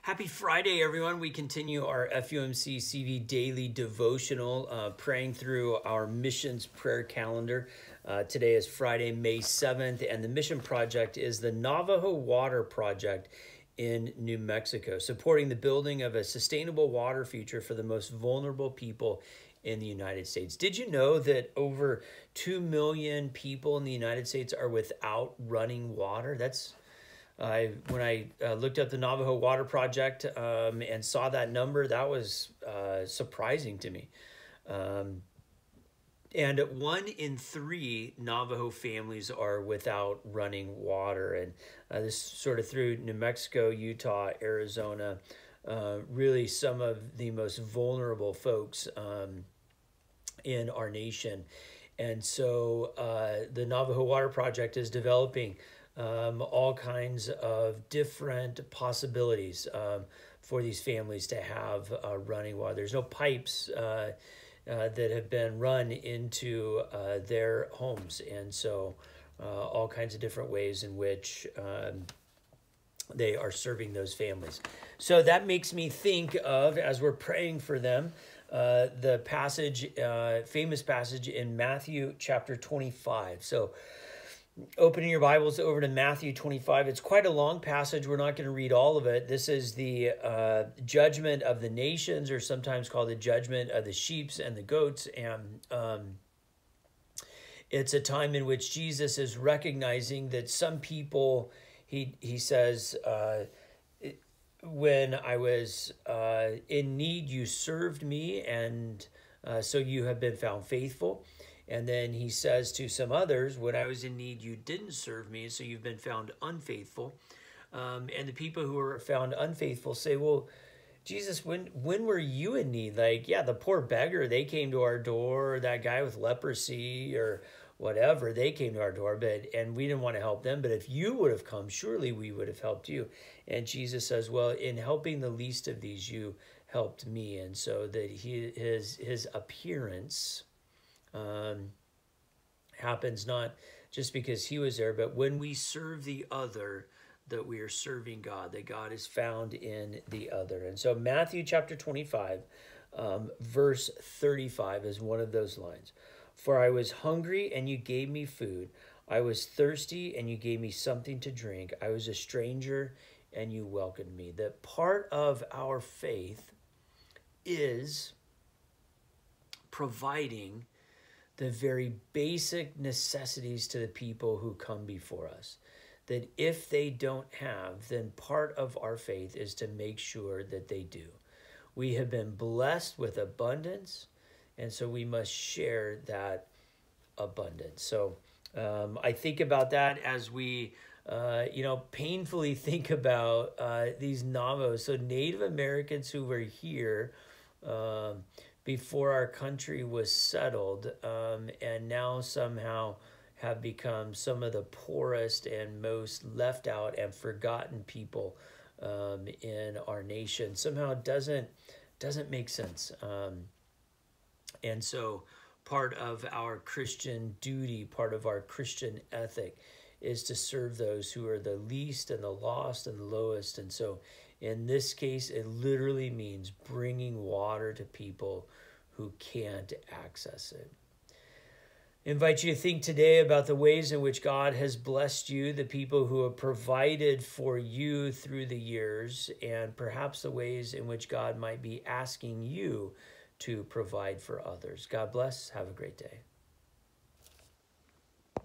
Happy Friday, everyone. We continue our FUMC CV Daily Devotional, praying through our missions prayer calendar. Today is Friday, May 7th, and the mission project is the Navajo Water Project in New Mexico, supporting the building of a sustainable water future for the most vulnerable people in the United States. Did you know that over 2 million people in the United States are without running water? When I looked up the Navajo Water Project and saw that number, that was surprising to me. And 1 in 3 Navajo families are without running water. And this sort of through New Mexico, Utah, Arizona, really some of the most vulnerable folks in our nation. And so the Navajo Water Project is developing all kinds of different possibilities for these families to have running water. There's no pipes that have been run into their homes, and so all kinds of different ways in which they are serving those families. So that makes me think of, as we're praying for them, the passage, famous passage in Matthew chapter 25. So opening your Bibles over to Matthew 25. It's quite a long passage. We're not going to read all of it. This is the judgment of the nations, or sometimes called the judgment of the sheep and the goats. And it's a time in which Jesus is recognizing that some people, he says, when I was in need, you served me, and so you have been found faithful. And then he says to some others, when I was in need, you didn't serve me, so you've been found unfaithful. And the people who are found unfaithful say, well, Jesus, when were you in need? Like, yeah, the poor beggar, they came to our door, that guy with leprosy or whatever, they came to our door, and we didn't want to help them. But if you would have come, surely we would have helped you. And Jesus says, well, in helping the least of these, you helped me. And so that his appearance happens not just because he was there, but when we serve the other, that we are serving God, that God is found in the other. And so Matthew chapter 25, verse 35 is one of those lines. For I was hungry and you gave me food. I was thirsty and you gave me something to drink. I was a stranger and you welcomed me. That part of our faith is providing the very basic necessities to the people who come before us. That if they don't have, then part of our faith is to make sure that they do. We have been blessed with abundance, and so we must share that abundance. So I think about that as we, painfully think about these Navajos. So Native Americans who were here before our country was settled, and now somehow have become some of the poorest and most left out and forgotten people in our nation. Somehow doesn't make sense. And so part of our Christian duty, part of our Christian ethic is to serve those who are the least and the lost and the lowest. And so in this case, it literally means bringing water to people who can't access it. I invite you to think today about the ways in which God has blessed you, the people who have provided for you through the years, and perhaps the ways in which God might be asking you to provide for others. God bless. Have a great day.